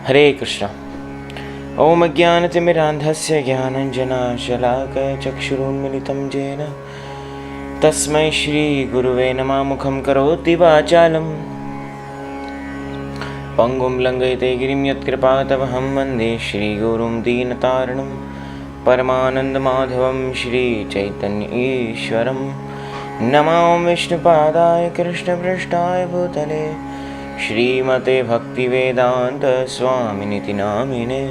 हरे कृष्ण। ओम अज्ञानतिमिरान्धस्य ज्ञानाञ्जनशलाकया चक्षुरुन्मिलितं येन तस्मै श्रीगुरुवे नमः। मुखं करोति वाचालं पङ्गुं लङ्घयते गिरिं यत्कृपातमहं वन्दे श्रीगुरुं दीनतारिणं परमानन्दमाधवं श्रीचैतन्य ईश्वरं। नमो विष्णुपादाय कृष्णपृष्ठाय भूतले श्रीमते भक्तिवेदान्त स्वामिनिति नामिने।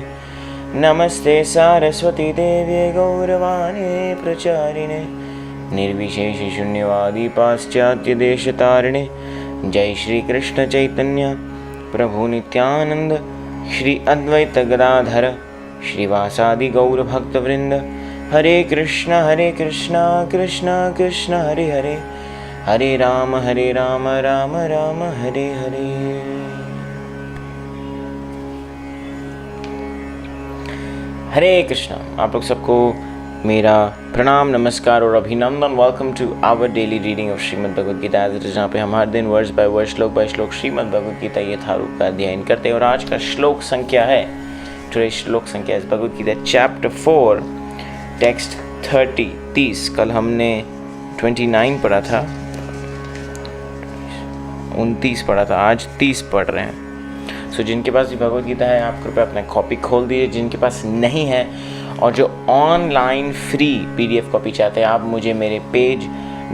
नमस्ते सारस्वती देवे गौरवाणी प्रचारिणे निर्विशेष शून्यवादी पाश्चात्य देशतारिणे। जय श्री कृष्ण चैतन्य प्रभु नित्यानंद श्री अद्वैत गदाधर श्रीवासादि गौर भक्तवृंद। हरे कृष्ण कृष्ण कृष्ण हरे हरे, हरे राम राम राम हरे हरे। हरे कृष्ण। आप लोग सबको मेरा प्रणाम, नमस्कार और अभिनंदन। Welcome to our daily reading of Shrimad Bhagavad Gita, जहाँ पे हम हर दिन वर्ष बाय वर्ष, श्लोक बाय श्लोक श्रीमद् भगवद गीता यथारूप का अध्ययन करते हैं। और आज का श्लोक संख्या है, टुडे श्लोक संख्या इस भगवद गीता चैप्टर 4 टेक्स्ट 30। कल हमने 29 पढ़ा था, 29 पढ़ा था, आज 30 पढ़ रहे हैं। सो जिनके पास भी भगवद गीता है आप कृपया अपना कॉपी खोल दीजिए। जिनके पास नहीं है और जो ऑनलाइन फ्री PDF कॉपी चाहते हैं, आप मुझे मेरे पेज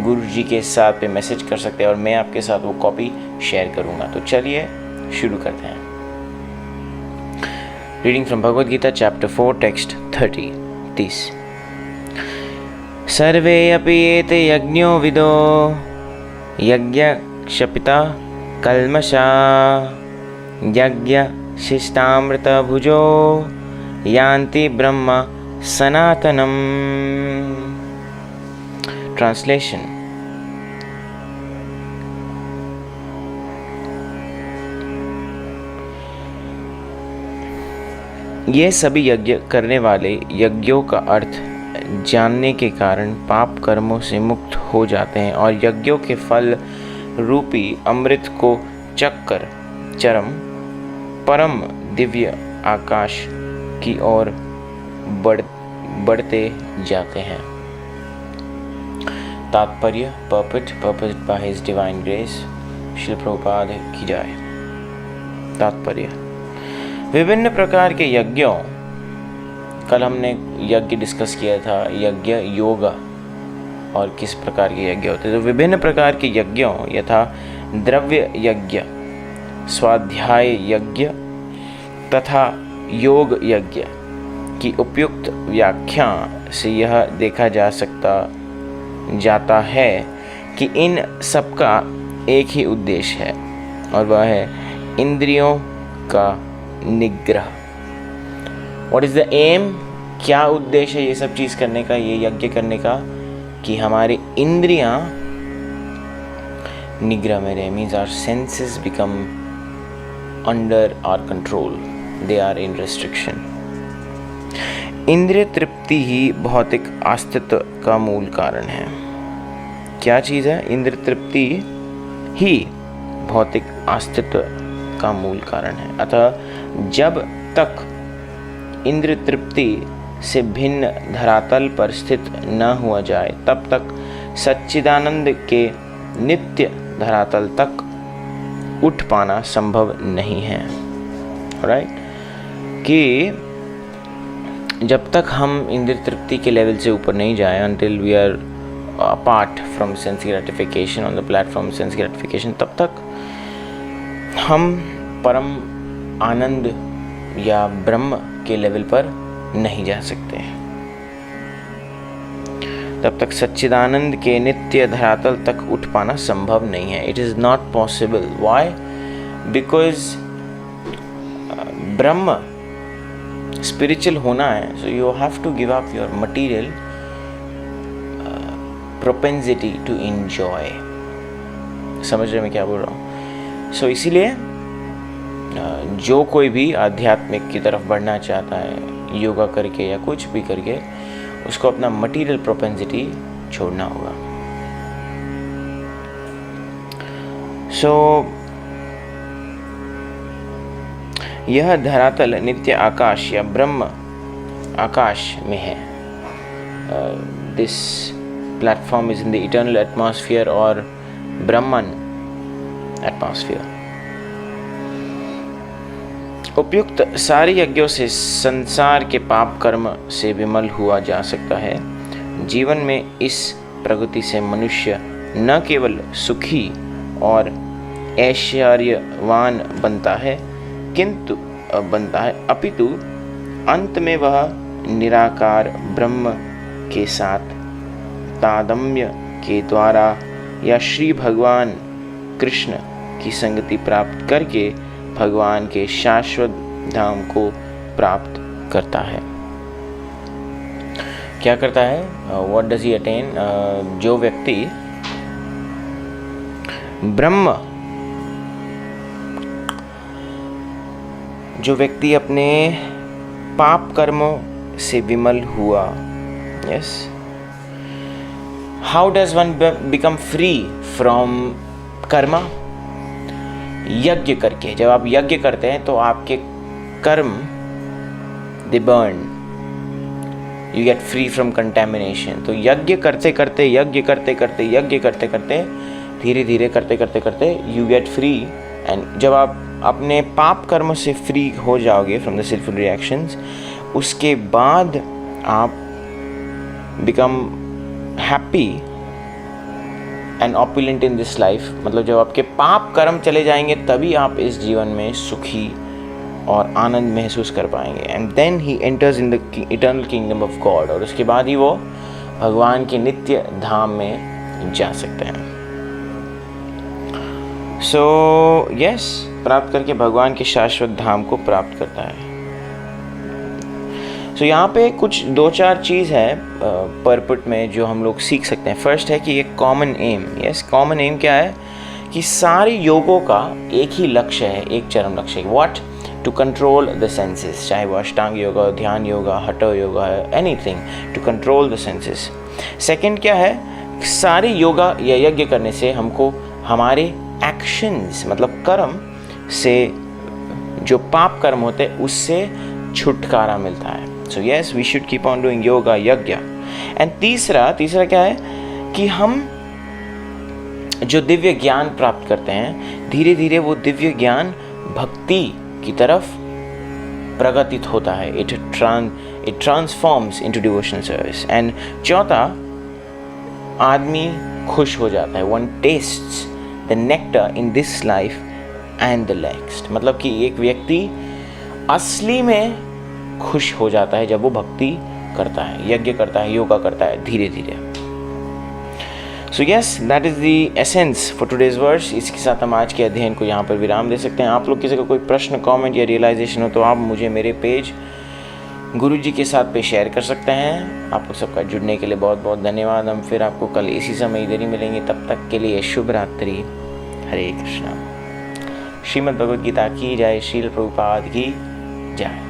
गुरु जी के साथ पे मैसेज कर सकते हैं और मैं आपके साथ वो कॉपी शेयर करूँगा। तो चलिए शुरू करते हैं। Reading from Bhagavad Gita chapter 4 text 30। सर्वे अपि एते यज्ञो विदो यज्ञक्षपिता कल्मषा यज्ञ शिष्टामृत भुजो यान्ति ब्रह्म सनातनम। ट्रांसलेशन। ये सभी यज्ञ करने वाले यज्ञों का अर्थ जानने के कारण पाप कर्मों से मुक्त हो जाते हैं और यज्ञों के फल रूपी अमृत को चखकर चरम परम दिव्य आकाश की ओर बढ़ते जाते हैं। तात्पर्य। purport by His Divine Grace Shri Prabhupada की जय। तात्पर्य। विभिन्न प्रकार के यज्ञों, कल हमने यज्ञ डिस्कस किया था, यज्ञ योगा और किस प्रकार के यज्ञ होते हैं। तो विभिन्न प्रकार के यज्ञों यथा द्रव्य यज्ञ, स्वाध्याय यज्ञ तथा योग यज्ञ की उपयुक्त व्याख्या से यह देखा जाता है कि इन सबका एक ही उद्देश्य है और वह है इंद्रियों का निग्रह। What is the aim? क्या उद्देश्य है ये सब चीज़ करने का, ये यज्ञ करने का? कि हमारी इंद्रियां निग्रह में रहे। Means our senses become under our control, they are in restriction. इंद्रिय तृप्ति ही भौतिक अस्तित्व का मूल कारण है। क्या चीज़ है? इंद्रिय तृप्ति ही भौतिक अस्तित्व का मूल कारण है। अतः जब तक इंद्रिय तृप्ति से भिन्न धरातल पर स्थित न हुआ जाए तब तक सच्चिदानंद के नित्य धरातल तक उठ पाना संभव नहीं है। राइट? कि जब तक हम इंद्रिय तृप्ति के लेवल से ऊपर नहीं जाए, until we are apart from sense gratification, on the platform sense gratification, तब तक हम परम आनंद या ब्रह्म के लेवल पर नहीं जा सकते। तब तक सच्चिदानंद के नित्य धरातल तक उठ पाना संभव नहीं है। It is not possible. Why? Because ब्रह्म स्पिरिचुअल होना है, so you have to give up your material propensity to enjoy. समझ रहे मैं क्या बोल रहा हूँ? सो इसीलिए जो कोई भी आध्यात्मिक की तरफ बढ़ना चाहता है, योगा करके या कुछ भी करके, उसको अपना मटीरियल प्रोपेंसिटी छोड़ना होगा। यह धरातल नित्य आकाश या ब्रह्म आकाश में है। This platform is in the eternal atmosphere और ब्रह्मन एटमॉस्फेयर। उपयुक्त सारे यज्ञों से संसार के पाप कर्म से विमल हुआ जा सकता है। जीवन में इस प्रगति से मनुष्य न केवल सुखी और ऐश्वर्यवान बनता है अपितु अंत में वह निराकार ब्रह्म के साथ तादात्म्य के द्वारा या श्री भगवान कृष्ण की संगति प्राप्त करके भगवान के शाश्वत धाम को प्राप्त करता है। क्या करता है? What does he attain? जो व्यक्ति अपने पाप कर्मों से विमल हुआ, yes, how does one become free from Karma? यज्ञ करके। जब आप यज्ञ करते हैं तो आपके कर्म दे burn, you get free from contamination. तो यज्ञ करते करते धीरे धीरे करते यू गेट फ्री। एंड जब आप अपने पाप कर्म से फ्री हो जाओगे फ्रॉम द सिंफुल रिएक्शंस, उसके बाद आप become happy and opulent in this life. मतलब जब आपके पाप कर्म चले जाएंगे तभी आप इस जीवन में सुखी और आनंद महसूस कर पाएंगे। And then he enters in the eternal kingdom of God, और उसके बाद ही वो भगवान के नित्य धाम में जा सकते हैं। सो यस, प्राप्त करके भगवान के शाश्वत धाम को प्राप्त करता है। सो यहाँ पे कुछ 2-4 चीज़ है परपुट में जो हम लोग सीख सकते हैं। फर्स्ट है कि एक common aim, yes, common aim क्या है कि सारे योगों का एक ही लक्ष्य है, एक चरम लक्ष्य है। What? To control the senses, चाहे वो अष्टांग योगा, ध्यान योगा, हठ योगा है, anything to control the senses. Second क्या है? सारे योगा या यज्ञ करने से हमको हमारे एक्शंस मतलब कर्म से, जो पाप कर्म होते हैं उससे छुटकारा मिलता है। So yes, we should keep on doing yoga yajna. And तीसरा क्या है कि हम जो दिव्य ज्ञान प्राप्त करते हैं, धीरे धीरे वो दिव्य ज्ञान भक्ति की तरफ प्रगतित होता है। It transforms into devotional service. And चौथा, आदमी खुश हो जाता है। One tests the nectar in this life and the next. मतलब कि एक व्यक्ति असली में खुश हो जाता है जब वो भक्ति करता है, यज्ञ करता है, योगा करता है धीरे धीरे। So yes, that is the essence for today's words. इसके साथ हम आज के अध्ययन को यहाँ पर विराम दे सकते हैं। आप लोग किसी का कोई प्रश्न, कमेंट या रियलाइजेशन हो तो आप मुझे मेरे पेज गुरुजी के साथ पे शेयर कर सकते हैं। आप लोग सबका जुड़ने के लिए बहुत बहुत धन्यवाद। हम फिर आपको कल इसी समय इधर ही मिलेंगे। तब तक के लिए शुभ रात्रि। हरे कृष्णा। श्रीमद् भगवद गीता की जय। श्रील प्रभुपाद की जय।